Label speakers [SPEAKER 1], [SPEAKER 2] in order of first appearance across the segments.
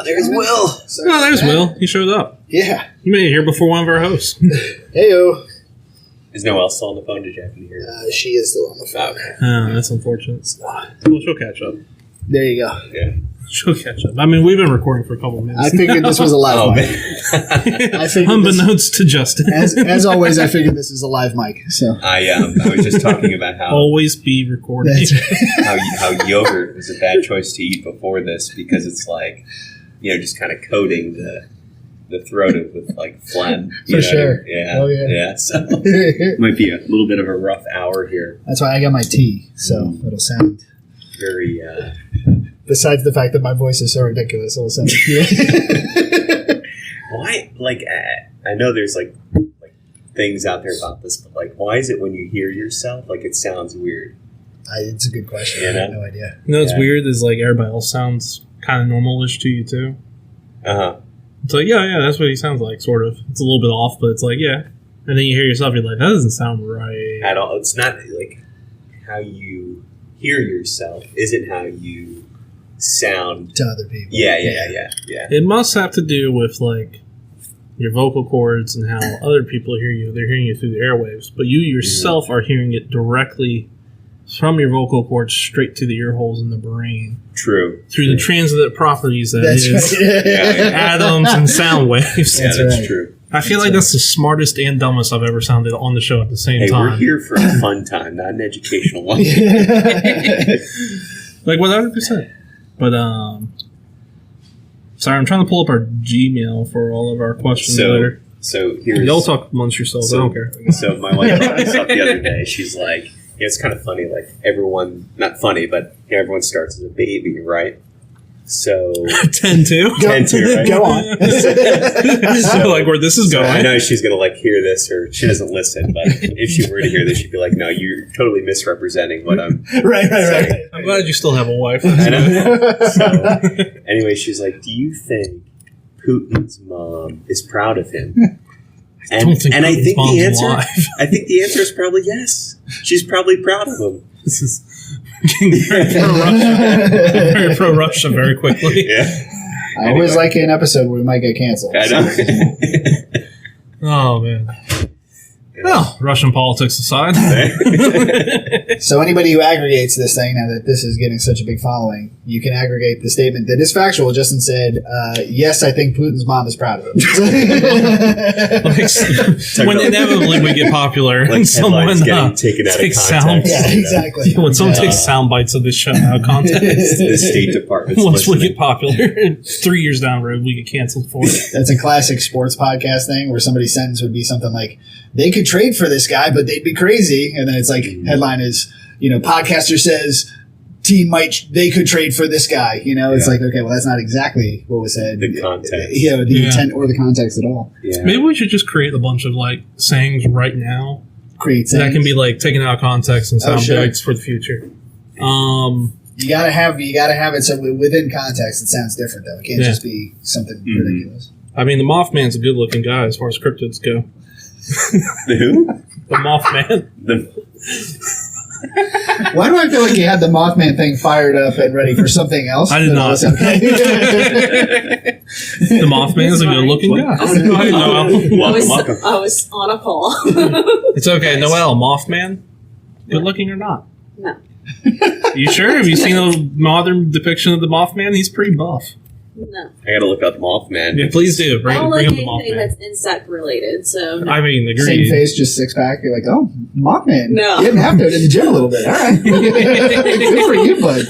[SPEAKER 1] there's Will.
[SPEAKER 2] Oh, there's Will. He showed up.
[SPEAKER 3] Yeah.
[SPEAKER 2] You made it here before one of our hosts.
[SPEAKER 3] Heyo.
[SPEAKER 1] Is Noelle still on the phone? Did you happen to hear her?
[SPEAKER 3] She is still on the phone.
[SPEAKER 2] Oh, that's unfortunate. Well, she'll catch up.
[SPEAKER 3] There you go.
[SPEAKER 1] Yeah.
[SPEAKER 2] She'll catch up. I mean, we've been recording for a couple of minutes.
[SPEAKER 3] I figured this was a live mic. I figured
[SPEAKER 2] Unbeknownst to Justin.
[SPEAKER 3] as always, I figured this is a live mic. So
[SPEAKER 1] I was just talking about how
[SPEAKER 2] always be recording.
[SPEAKER 1] how yogurt was a bad choice to eat before this because it's like, just kind of coating the throat with like phlegm.
[SPEAKER 3] For sure.
[SPEAKER 1] Yeah.
[SPEAKER 3] Oh, yeah.
[SPEAKER 1] Yeah. So it might be a little bit of a rough hour here.
[SPEAKER 3] That's why I got my tea, so it'll sound
[SPEAKER 1] very.
[SPEAKER 3] Besides the fact that my voice is so ridiculous, it'll sound.
[SPEAKER 1] Why? Like, I know there's like things out there about this, but like, why is it when you hear yourself, like, it sounds weird?
[SPEAKER 3] It's a good question.
[SPEAKER 1] Yeah,
[SPEAKER 3] I have no idea.
[SPEAKER 2] You know what's weird is like everybody else sounds kind of normal-ish to you too. It's like, yeah, that's what he sounds like, sort of. It's a little bit off, but it's like, yeah. And then you hear yourself, you're like, that doesn't sound right.
[SPEAKER 1] At all. It's not like how you hear yourself isn't how you sound
[SPEAKER 3] to other people.
[SPEAKER 1] Yeah.
[SPEAKER 2] It must have to do with, like, your vocal cords and how other people hear you. They're hearing you through the airwaves. But you yourself are hearing it directly from your vocal cords straight to the ear holes in the brain.
[SPEAKER 1] True.
[SPEAKER 2] Through the transit properties that
[SPEAKER 3] That's
[SPEAKER 2] is
[SPEAKER 3] right.
[SPEAKER 2] atoms and sound waves.
[SPEAKER 1] Yeah, that's
[SPEAKER 3] right.
[SPEAKER 1] true.
[SPEAKER 2] I feel like that's the smartest and dumbest I've ever sounded on the show at the same time.
[SPEAKER 1] We're here for a fun time, not an educational one.
[SPEAKER 2] Like 100%. But sorry, I'm trying to pull up our Gmail for all of our questions later.
[SPEAKER 1] So here's
[SPEAKER 2] y'all talk amongst yourselves. I don't care.
[SPEAKER 1] So my wife brought this up the other day. She's like, it's kind of funny. Like everyone, not funny, but everyone starts as a baby, right? So
[SPEAKER 2] 10-2?
[SPEAKER 1] 10-2, right?
[SPEAKER 3] Go on.
[SPEAKER 2] So, like where this is going.
[SPEAKER 1] I know she's gonna like hear this, or she doesn't listen. But if she were to hear this, she'd be like, "No, you're totally misrepresenting what I'm."
[SPEAKER 3] Right.
[SPEAKER 2] I'm glad you still have a wife.
[SPEAKER 1] I know. So, anyway, she's like, "Do you think Putin's mom is proud of him?"
[SPEAKER 2] I think the
[SPEAKER 1] answer,
[SPEAKER 2] alive.
[SPEAKER 1] I think the answer is probably yes. She's probably proud of him.
[SPEAKER 2] This is getting very pro-Russia very quickly.
[SPEAKER 1] Yeah.
[SPEAKER 3] I always like an episode where we might get canceled.
[SPEAKER 1] I know.
[SPEAKER 2] Oh, man. Well, Russian politics aside.
[SPEAKER 3] So anybody who aggregates this thing, now that this is getting such a big following, you can aggregate the statement that is factual. Justin said, yes, I think Putin's mom is proud of him.
[SPEAKER 2] When inevitably we get popular and someone
[SPEAKER 1] taken out of
[SPEAKER 2] takes
[SPEAKER 1] context.
[SPEAKER 3] Yeah, exactly.
[SPEAKER 2] When someone takes sound bites of this show out of context.
[SPEAKER 1] The State Department's
[SPEAKER 2] Once we
[SPEAKER 1] listening.
[SPEAKER 2] get popular, 3 years down the road, we get canceled for it.
[SPEAKER 3] That's a classic sports podcast thing where somebody's sentence would be something like, they could trade for this guy, but they'd be crazy. And then it's like, headline is, podcaster says they could trade for this guy. It's like, okay, well, that's not exactly what was said.
[SPEAKER 1] The context.
[SPEAKER 3] The intent or the context at all.
[SPEAKER 1] Yeah.
[SPEAKER 2] Maybe we should just create a bunch of like sayings right now
[SPEAKER 3] Create
[SPEAKER 2] that can be like taken out of context and sound
[SPEAKER 3] sure.
[SPEAKER 2] bites for the future.
[SPEAKER 3] You gotta have it so within context it sounds different though. It can't just be something ridiculous.
[SPEAKER 2] I mean, the Mothman's a good looking guy as far as cryptids go.
[SPEAKER 1] The who?
[SPEAKER 2] The Mothman.
[SPEAKER 3] Why do I feel like you had the Mothman thing fired up and ready for something else?
[SPEAKER 2] I did not.
[SPEAKER 3] Okay.
[SPEAKER 2] The Mothman is a good looking guy.
[SPEAKER 4] I was on a call.
[SPEAKER 2] It's okay. Noelle, Mothman? Good looking or not?
[SPEAKER 4] No.
[SPEAKER 2] You sure? Have you seen a modern depiction of the Mothman? He's pretty buff.
[SPEAKER 4] No.
[SPEAKER 1] I gotta look up Mothman.
[SPEAKER 2] Yeah, please do. Bring
[SPEAKER 4] I don't
[SPEAKER 2] up
[SPEAKER 4] like
[SPEAKER 2] the
[SPEAKER 4] anything
[SPEAKER 2] Mothman.
[SPEAKER 4] that's insect related, so no.
[SPEAKER 2] I mean,
[SPEAKER 3] Same
[SPEAKER 2] agreed.
[SPEAKER 3] face, just six pack. You're like, oh, Mothman.
[SPEAKER 4] No.
[SPEAKER 3] You didn't have to in the gym a little bit. All right. Good for you, bud.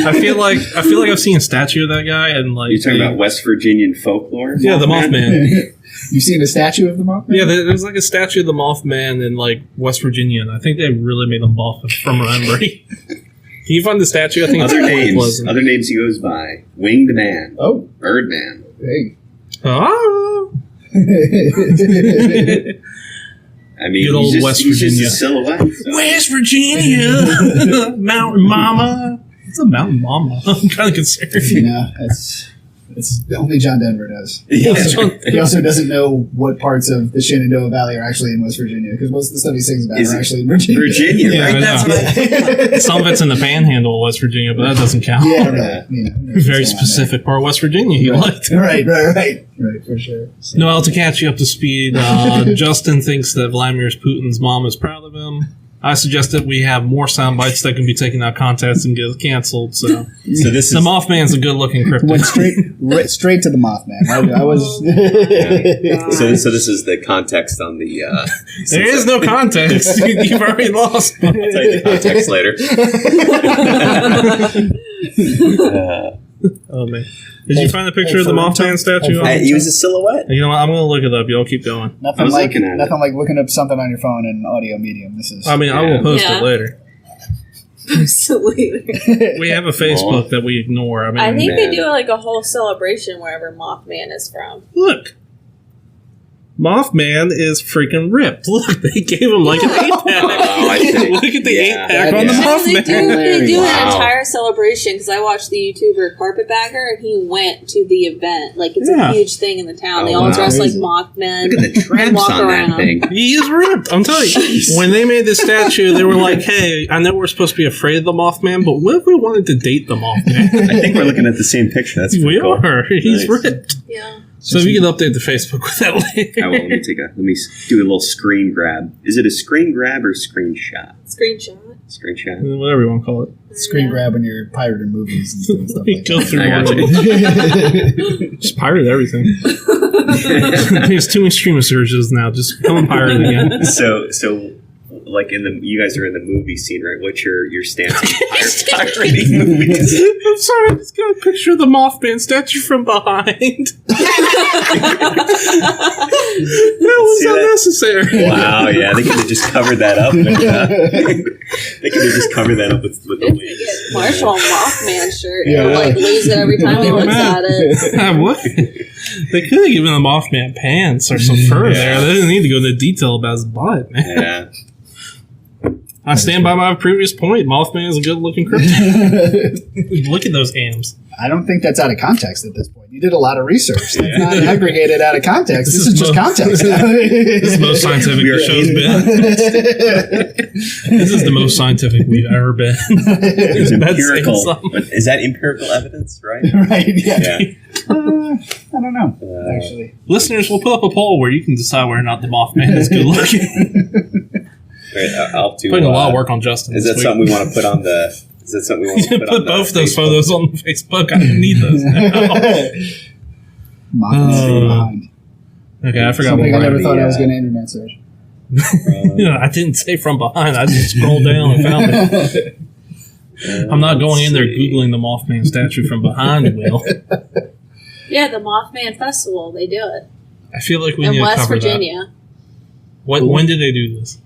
[SPEAKER 2] I feel like I've seen a statue of that guy and like
[SPEAKER 1] You're talking about West Virginian folklore?
[SPEAKER 2] yeah, the Mothman.
[SPEAKER 3] You seen a statue of the Mothman?
[SPEAKER 2] Yeah, there's like a statue of the Mothman in like West Virginia, and I think they really made him buff from memory. Can you find the statue? I think
[SPEAKER 1] Other
[SPEAKER 2] it's
[SPEAKER 1] names.
[SPEAKER 2] Pleasant.
[SPEAKER 1] Other names he goes by. Winged Man.
[SPEAKER 3] Oh.
[SPEAKER 1] Birdman.
[SPEAKER 3] Hey.
[SPEAKER 2] Ah.
[SPEAKER 1] I mean,
[SPEAKER 2] Good old West
[SPEAKER 1] he's just
[SPEAKER 2] Virginia.
[SPEAKER 1] a silhouette. So.
[SPEAKER 2] West Virginia, Mountain Mama. It's a Mountain Mama. I'm kind of concerned.
[SPEAKER 3] That's It's only John Denver knows.
[SPEAKER 1] Yeah.
[SPEAKER 3] He also doesn't know what parts of the Shenandoah Valley are actually in West Virginia, because most of the stuff he sings about are actually in Virginia.
[SPEAKER 1] Virginia,
[SPEAKER 2] Yeah,
[SPEAKER 1] right?
[SPEAKER 2] I
[SPEAKER 1] That's
[SPEAKER 2] know.
[SPEAKER 1] what I
[SPEAKER 2] Some of it's in the panhandle of West Virginia, but that doesn't count.
[SPEAKER 3] Yeah, right. You know,
[SPEAKER 2] Very specific part of West Virginia you liked.
[SPEAKER 3] Right, for sure. So.
[SPEAKER 2] Noelle, to catch you up to speed, Justin thinks that Vladimir Putin's mom is proud of him. I suggest that we have more sound bites that can be taken out of context and get canceled. So
[SPEAKER 1] this
[SPEAKER 2] the Mothman's a good-looking cryptid.
[SPEAKER 3] Went straight to the Mothman. I was.
[SPEAKER 4] Yeah.
[SPEAKER 1] So this is the context on the.
[SPEAKER 2] There is no context. You've already lost.
[SPEAKER 1] I'll tell you the context later.
[SPEAKER 2] Oh man! Did you find a picture of the Mothman statue?
[SPEAKER 1] He was a silhouette.
[SPEAKER 2] You know what? I'm going to look it up. Y'all keep going.
[SPEAKER 3] Nothing like looking up something on your phone in an audio medium. This is.
[SPEAKER 2] I mean, I will post it later.
[SPEAKER 4] Absolutely.
[SPEAKER 2] We have a Facebook that we ignore.
[SPEAKER 4] I think they do like a whole celebration wherever Mothman is from.
[SPEAKER 2] Look. Mothman is freaking ripped. Look, they gave him like an 8-pack.
[SPEAKER 1] Oh, I see.
[SPEAKER 2] Look at the 8-pack on the
[SPEAKER 3] Yeah.
[SPEAKER 4] They
[SPEAKER 2] Mothman.
[SPEAKER 4] do
[SPEAKER 1] Wow.
[SPEAKER 4] an entire celebration because I watched the YouTuber Carpetbagger and he went to the event. Like it's
[SPEAKER 2] Yeah.
[SPEAKER 4] a huge thing in the town. They
[SPEAKER 1] Oh,
[SPEAKER 4] all
[SPEAKER 1] wow.
[SPEAKER 4] dress like
[SPEAKER 3] Crazy.
[SPEAKER 4] Mothman.
[SPEAKER 1] Look at the
[SPEAKER 4] and
[SPEAKER 1] traps
[SPEAKER 4] walk
[SPEAKER 1] on
[SPEAKER 4] around.
[SPEAKER 1] that thing.
[SPEAKER 2] He is ripped. I'm telling you.
[SPEAKER 1] Jeez.
[SPEAKER 2] When they made this statue, they were like, hey, I know we're supposed to be afraid of the Mothman, but what if we wanted to date the Mothman?
[SPEAKER 1] I think we're looking at the same picture. That's
[SPEAKER 2] We
[SPEAKER 1] pretty cool.
[SPEAKER 2] are. He's
[SPEAKER 1] Nice.
[SPEAKER 2] ripped.
[SPEAKER 4] Yeah.
[SPEAKER 2] So if you can update the Facebook with that later.
[SPEAKER 1] I will. Let me do a little screen grab. Is it a screen grab or screenshot?
[SPEAKER 4] Screenshot.
[SPEAKER 1] Screenshot.
[SPEAKER 2] Whatever you want to call it.
[SPEAKER 3] Screen grab when you're pirated movies and doing stuff like
[SPEAKER 2] Go
[SPEAKER 3] that.
[SPEAKER 2] through
[SPEAKER 1] I got
[SPEAKER 2] all of it. Just pirate everything. There's too many streaming surges now. Just become a pirate again.
[SPEAKER 1] So like you guys are in the movie scene, right? What's your stance on pirating movies?
[SPEAKER 2] I'm sorry, I just got a picture of the Mothman statue from behind. That was
[SPEAKER 1] See that?
[SPEAKER 2] unnecessary.
[SPEAKER 1] Wow, yeah, they could have just covered that up. They could have just covered that up with the
[SPEAKER 4] Get
[SPEAKER 1] wings.
[SPEAKER 4] Marshal a Mothman shirt.
[SPEAKER 3] Yeah.
[SPEAKER 4] And like lays it every time he looks at it.
[SPEAKER 2] What? They could have given the Mothman pants or some fur there. They didn't need to go into detail about his butt, man.
[SPEAKER 1] Yeah.
[SPEAKER 2] I stand by my previous point. Mothman is a good-looking cryptid. Look at those hams.
[SPEAKER 3] I don't think that's out of context at this point. You did a lot of research. That's not aggregated out of context. This is just context.
[SPEAKER 2] This is the most scientific
[SPEAKER 1] We are
[SPEAKER 2] the show's been. This is the most scientific we've ever been.
[SPEAKER 1] It's
[SPEAKER 2] That's
[SPEAKER 1] empirical.
[SPEAKER 2] saying something.
[SPEAKER 1] But is that empirical evidence, right?
[SPEAKER 3] Right? Yeah.
[SPEAKER 1] Yeah.
[SPEAKER 3] I don't know. Actually,
[SPEAKER 2] Listeners, we'll put up a poll where you can decide whether or not the Mothman is good-looking.
[SPEAKER 1] Right, I'll do.
[SPEAKER 2] Putting a lot of work on Justin.
[SPEAKER 1] Is
[SPEAKER 2] this
[SPEAKER 1] that
[SPEAKER 2] week.
[SPEAKER 1] something we want to put on the? Is that something we want to put on
[SPEAKER 2] Put both
[SPEAKER 1] the
[SPEAKER 2] those
[SPEAKER 1] Facebook?
[SPEAKER 2] photos on the Facebook. I need those now.
[SPEAKER 3] Mothman's behind.
[SPEAKER 2] Okay, I forgot
[SPEAKER 3] Something
[SPEAKER 2] what
[SPEAKER 3] I never
[SPEAKER 2] we're
[SPEAKER 3] thought I was going to internet search.
[SPEAKER 2] I didn't say from behind. I just scrolled down and found it. I'm not going in there Googling the Mothman statue from behind, Will.
[SPEAKER 4] Yeah, the Mothman Festival. They do it
[SPEAKER 2] I feel like we
[SPEAKER 4] in
[SPEAKER 2] need to
[SPEAKER 4] West
[SPEAKER 2] cover
[SPEAKER 4] Virginia.
[SPEAKER 2] that. When did they do this?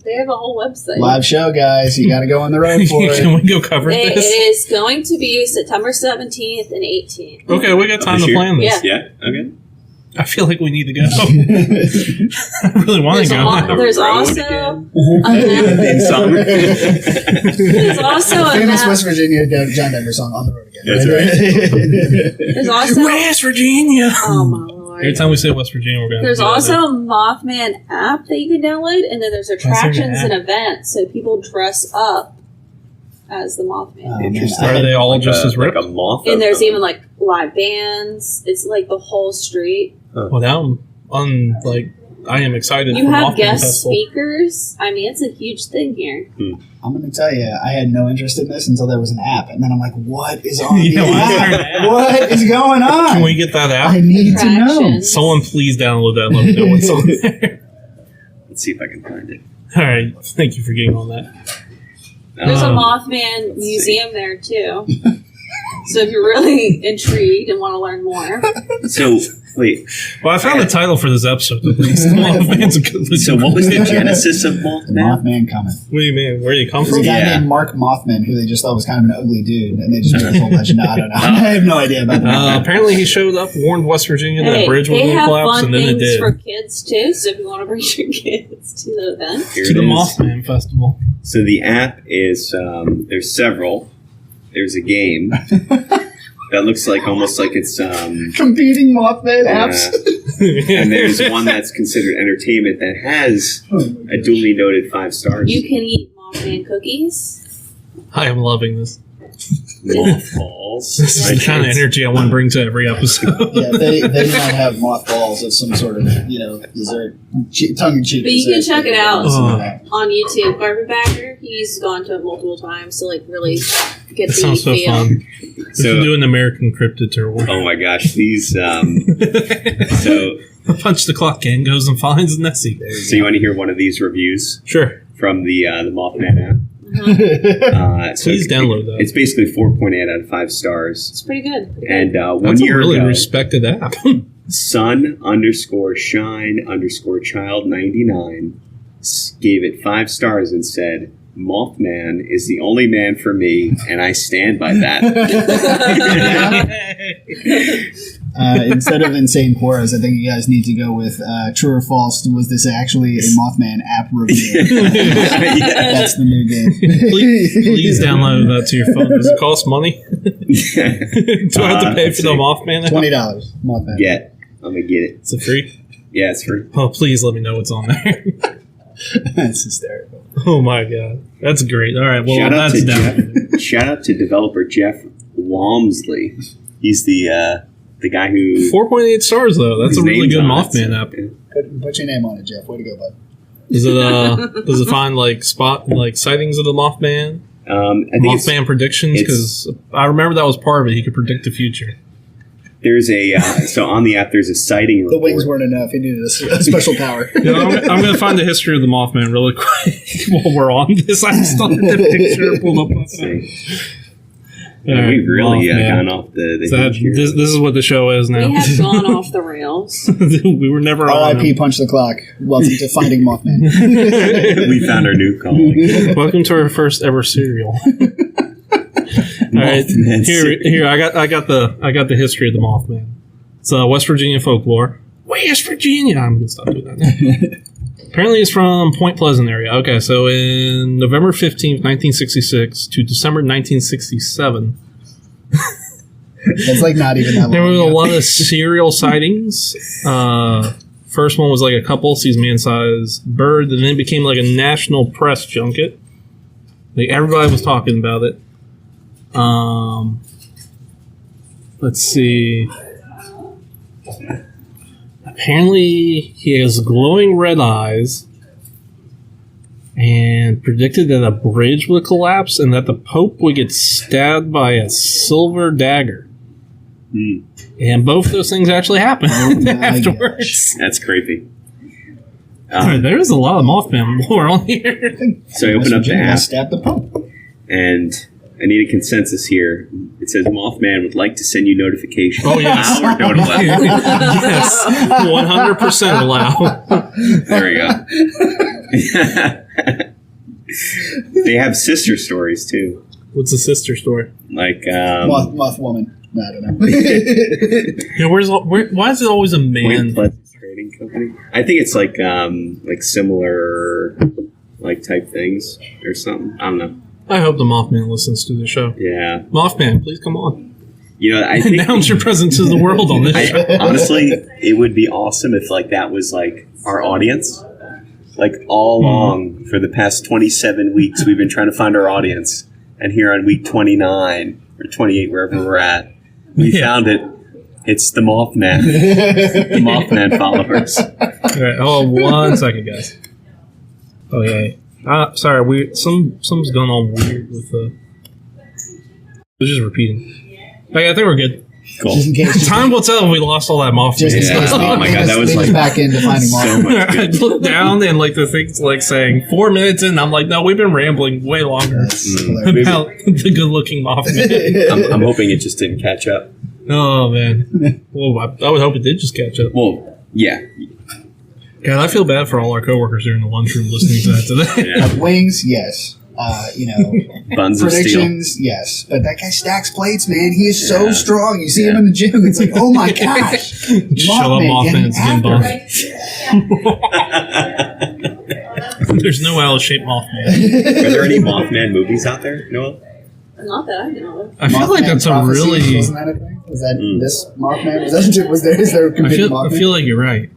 [SPEAKER 4] They have a whole website.
[SPEAKER 3] Live show, guys. You got to go on the road for
[SPEAKER 2] Can
[SPEAKER 3] it.
[SPEAKER 2] we go cover
[SPEAKER 4] It
[SPEAKER 2] this?
[SPEAKER 4] is going to be September 17th and 18th.
[SPEAKER 2] Okay, we got time
[SPEAKER 1] This
[SPEAKER 2] to
[SPEAKER 1] year?
[SPEAKER 2] plan this.
[SPEAKER 4] Yeah.
[SPEAKER 1] Yeah. Okay.
[SPEAKER 2] I feel like we need to go. I really want to go.
[SPEAKER 4] There's
[SPEAKER 1] Road
[SPEAKER 4] also
[SPEAKER 1] again.
[SPEAKER 4] a
[SPEAKER 1] In summer.
[SPEAKER 4] there's also a
[SPEAKER 3] Famous
[SPEAKER 4] map.
[SPEAKER 3] West Virginia John Denver song on the road again.
[SPEAKER 1] That's right.
[SPEAKER 4] There's also
[SPEAKER 2] West Virginia.
[SPEAKER 4] oh my lord.
[SPEAKER 2] Every time we say West Virginia, we're going to
[SPEAKER 4] There's also a Mothman app that you can download, and then there's attractions and events, so people dress up as the Mothman.
[SPEAKER 3] Oh, man.
[SPEAKER 1] Interesting.
[SPEAKER 2] Are they all just as
[SPEAKER 1] like
[SPEAKER 2] ripped?
[SPEAKER 1] a moth?
[SPEAKER 4] And there's
[SPEAKER 1] of them.
[SPEAKER 4] even like live bands. It's like the whole street.
[SPEAKER 2] Well, now I am excited
[SPEAKER 4] You
[SPEAKER 2] for
[SPEAKER 4] have
[SPEAKER 2] Mothman
[SPEAKER 4] guest
[SPEAKER 2] Festival.
[SPEAKER 4] speakers. I mean, it's a huge thing here.
[SPEAKER 3] I'm going to tell you, I had no interest in this until there was an app. And then I'm like, what is on
[SPEAKER 2] Yeah,
[SPEAKER 3] the
[SPEAKER 2] why is there an
[SPEAKER 3] app?
[SPEAKER 2] app?
[SPEAKER 3] What is going on?
[SPEAKER 2] Can we get that
[SPEAKER 3] I
[SPEAKER 2] out?
[SPEAKER 3] need to know.
[SPEAKER 4] Attractions.
[SPEAKER 2] Someone please download that. Let me know what's on there.
[SPEAKER 1] Let's see if I can find it.
[SPEAKER 2] All right. Thank you for getting on that.
[SPEAKER 4] There's a
[SPEAKER 2] Um,
[SPEAKER 4] Mothman
[SPEAKER 1] let's
[SPEAKER 4] museum there too. So if you're really intrigued and want to learn more,
[SPEAKER 1] So wait.
[SPEAKER 2] Well, I found the title for this episode at least. Mothman's a good
[SPEAKER 1] So what was the genesis of
[SPEAKER 3] The
[SPEAKER 1] Mothman?
[SPEAKER 3] Mothman coming.
[SPEAKER 2] What do you mean? Where do you come
[SPEAKER 3] There's a
[SPEAKER 2] from?
[SPEAKER 3] guy
[SPEAKER 1] Yeah.
[SPEAKER 3] named Mark Mothman who they just thought was kind of an ugly dude, and they just made a whole legend. I don't know. I have no idea about that.
[SPEAKER 2] Apparently, he showed up, warned West Virginia that
[SPEAKER 4] hey,
[SPEAKER 2] bridge was
[SPEAKER 4] they
[SPEAKER 2] going to
[SPEAKER 4] have
[SPEAKER 2] collapse,
[SPEAKER 4] fun
[SPEAKER 2] and then it
[SPEAKER 4] things
[SPEAKER 2] did.
[SPEAKER 4] for kids too. So if you want to bring your kids to the event,
[SPEAKER 1] Here
[SPEAKER 2] To
[SPEAKER 1] it
[SPEAKER 2] the
[SPEAKER 1] is.
[SPEAKER 2] Mothman Festival.
[SPEAKER 1] So the app is there's several. There's a game. that looks like almost like it's
[SPEAKER 3] Competing Mothman apps.
[SPEAKER 1] And there's one that's considered entertainment that has a duly noted 5 stars.
[SPEAKER 4] You can eat Mothman cookies.
[SPEAKER 2] I am loving this.
[SPEAKER 1] Mothballs.
[SPEAKER 2] This is the kind of energy I want to bring to every episode.
[SPEAKER 3] Yeah, they don't have mothballs as some sort of dessert, tongue-in-cheek.
[SPEAKER 4] But you can check it out
[SPEAKER 2] Oh.
[SPEAKER 4] on YouTube. Carpetbagger, he's gone to it multiple times to like really get
[SPEAKER 2] That
[SPEAKER 4] the
[SPEAKER 2] sounds so
[SPEAKER 4] feel.
[SPEAKER 2] fun. We should do an American Cryptid tour.
[SPEAKER 1] Oh my gosh, these. So
[SPEAKER 2] Punch the Clock gang goes and finds Nessie.
[SPEAKER 1] you want to hear one of these reviews
[SPEAKER 2] Sure.
[SPEAKER 1] from the Mothman app?
[SPEAKER 2] Please download that.
[SPEAKER 1] It's basically 4.8 out of 5 stars.
[SPEAKER 4] It's pretty good.
[SPEAKER 1] And one
[SPEAKER 2] That's
[SPEAKER 1] year
[SPEAKER 2] a really
[SPEAKER 1] ago,
[SPEAKER 2] respected app.
[SPEAKER 1] Sun_shine_child99 gave it 5 stars and said, Mothman is the only man for me, and I stand by that.
[SPEAKER 3] Instead of Insane Quarters, I think you guys need to go with True or False. Was this actually a Mothman app review? That's the new game.
[SPEAKER 2] Please download that to your phone. Does it cost money? Do I have to pay for the Mothman app?
[SPEAKER 3] $20. Mothman.
[SPEAKER 1] Yeah, I'm going to get it.
[SPEAKER 2] Is it free?
[SPEAKER 1] Yeah, it's free.
[SPEAKER 2] Oh, please let me know what's on there.
[SPEAKER 3] That's hysterical.
[SPEAKER 2] Oh my god. That's great. All right, well,
[SPEAKER 1] Shout out
[SPEAKER 2] that's
[SPEAKER 1] to
[SPEAKER 2] down.
[SPEAKER 1] Shout out to developer Jeff Walmsley. He's the guy who
[SPEAKER 2] 4.8 stars, though. That's
[SPEAKER 1] his
[SPEAKER 2] a really
[SPEAKER 1] name's
[SPEAKER 2] good
[SPEAKER 1] on it,
[SPEAKER 2] Mothman
[SPEAKER 1] so-
[SPEAKER 2] app.
[SPEAKER 3] Put your name on it, Jeff. Way to go, bud.
[SPEAKER 2] Is it does it find like sightings of the Mothman?
[SPEAKER 1] I think
[SPEAKER 2] Mothman predictions? Because I remember that was part of it. He could predict the future.
[SPEAKER 1] there's a so on the app there's a sighting report.
[SPEAKER 3] The wings weren't enough. He needed a special power.
[SPEAKER 2] You know, I'm going to find the history of the Mothman really quick while we're on this. I started the picture pulled up.
[SPEAKER 1] Let's see. We've really gone off the hinge here.
[SPEAKER 2] This is what the show is now.
[SPEAKER 4] We have gone off the rails.
[SPEAKER 2] We were never on.
[SPEAKER 3] R.I.P. Punch the Clock. Welcome to Finding Mothman.
[SPEAKER 1] We found our new calling.
[SPEAKER 2] Welcome to our first ever serial. All right,
[SPEAKER 1] Mothman
[SPEAKER 2] here. I got the history of the Mothman. It's West Virginia folklore. West Virginia. I'm gonna stop doing that now. Apparently, it's from Point Pleasant area. Okay, so in November 15th, 1966 to December 1967,
[SPEAKER 3] That's like not even that long.
[SPEAKER 2] there was a
[SPEAKER 3] ago.
[SPEAKER 2] lot of serial sightings. First one was like a couple sees man-sized bird, and then it became like a national press junket. Like everybody was talking about it. Let's see. Apparently, he has glowing red eyes and predicted that a bridge would collapse and that the Pope would get stabbed by a silver dagger. And both those things actually happened
[SPEAKER 3] my
[SPEAKER 2] afterwards.
[SPEAKER 1] That's creepy.
[SPEAKER 2] There's a lot of Mothman lore on here.
[SPEAKER 1] So I open
[SPEAKER 3] West
[SPEAKER 1] up the
[SPEAKER 3] Virginia
[SPEAKER 1] app
[SPEAKER 3] stabbed the Pope.
[SPEAKER 1] and I need a consensus here. It says Mothman would like to send you notifications.
[SPEAKER 2] Oh, yes.
[SPEAKER 1] Allow or don't allow.
[SPEAKER 2] Yes, 100% allow.
[SPEAKER 1] There we go. They have sister stories too.
[SPEAKER 2] What's the sister story?
[SPEAKER 1] Like
[SPEAKER 3] Moth woman. No, I don't know.
[SPEAKER 2] Yeah, why is it always a
[SPEAKER 1] Point
[SPEAKER 2] man?
[SPEAKER 1] Pleasant Trading Company. I think it's like similar like type things or something. I don't know.
[SPEAKER 2] I hope the Mothman listens to the show.
[SPEAKER 1] Yeah.
[SPEAKER 2] Mothman, please come on.
[SPEAKER 1] You know, I think
[SPEAKER 2] Announce your presence to the world on this show.
[SPEAKER 1] honestly, it would be awesome if like that was like our audience. Like all along for the past 27 weeks, we've been trying to find our audience, and here on week 29 or 28, wherever we're at, we found it. It's the Mothman, the Mothman followers.
[SPEAKER 2] All right, hold on 1 second, guys. Oh yeah. Sorry, something's going on weird with the. We're just repeating. Okay, I think we're good.
[SPEAKER 1] Cool.
[SPEAKER 3] Just in case.
[SPEAKER 2] Time will tell if we lost all that Mothman.
[SPEAKER 3] Just in
[SPEAKER 1] Yeah.
[SPEAKER 3] case.
[SPEAKER 1] Oh my God, that was like
[SPEAKER 3] back into Finding
[SPEAKER 1] so
[SPEAKER 3] Mothman.
[SPEAKER 1] much
[SPEAKER 2] I
[SPEAKER 1] good.
[SPEAKER 2] looked down and like the thing's like saying 4 minutes in. I'm like, no, we've been rambling way longer
[SPEAKER 3] That's hilarious.
[SPEAKER 2] about the good-looking Mothman.
[SPEAKER 1] I'm hoping it just didn't catch up.
[SPEAKER 2] Oh man. Well, I would hope it did just catch up.
[SPEAKER 1] Well, yeah.
[SPEAKER 2] God, I feel bad for all our coworkers here in the lunchroom listening to that today.
[SPEAKER 1] Yeah.
[SPEAKER 3] Wings, yes.
[SPEAKER 1] Buns of steel.
[SPEAKER 3] Predictions, yes. But that guy stacks plates, man. He is so strong. You see him in the gym. It's like, oh my gosh.
[SPEAKER 2] Show up
[SPEAKER 3] Mothman
[SPEAKER 2] Mothman's
[SPEAKER 3] getting
[SPEAKER 2] skin bun. There's no L-shaped Mothman.
[SPEAKER 1] Are there any Mothman movies out there, Noelle?
[SPEAKER 4] Not that I know of.
[SPEAKER 2] I feel like
[SPEAKER 3] Mothman
[SPEAKER 2] that's a
[SPEAKER 3] Prophecy,
[SPEAKER 2] really.
[SPEAKER 3] wasn't that a thing? Was that this Mothman? Is there a convicted
[SPEAKER 2] I
[SPEAKER 3] Mothman?
[SPEAKER 2] feel like you're right.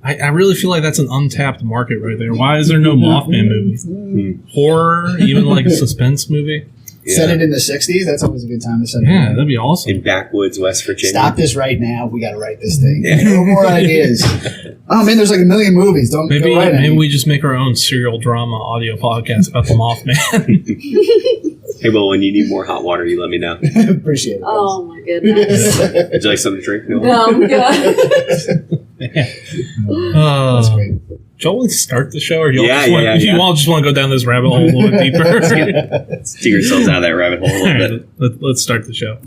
[SPEAKER 2] I really feel like that's an untapped market right there. Why is there no Mothman movie? Horror, even like a suspense movie.
[SPEAKER 3] Set it in the 60s. That's always a good time to set it.
[SPEAKER 2] Yeah, that'd be awesome.
[SPEAKER 1] In backwoods West Virginia.
[SPEAKER 3] Stop this right now. We got to write this thing. No more ideas. Oh man, there's like a million movies. Don't
[SPEAKER 2] Maybe
[SPEAKER 3] go write any.
[SPEAKER 2] we just make our own serial drama audio podcast about the Mothman.
[SPEAKER 1] Hey, well, when you need more hot water, you let me know.
[SPEAKER 3] Appreciate it.
[SPEAKER 4] Oh my goodness.
[SPEAKER 1] Would you like something to drink? No.
[SPEAKER 4] No, I'm good.
[SPEAKER 3] That's great.
[SPEAKER 2] Shall we start the show, or you
[SPEAKER 1] Yeah,
[SPEAKER 2] all just want to go down this rabbit hole a little bit deeper?
[SPEAKER 1] Let's dig ourselves out of that rabbit hole a little bit.
[SPEAKER 2] Let's start the show.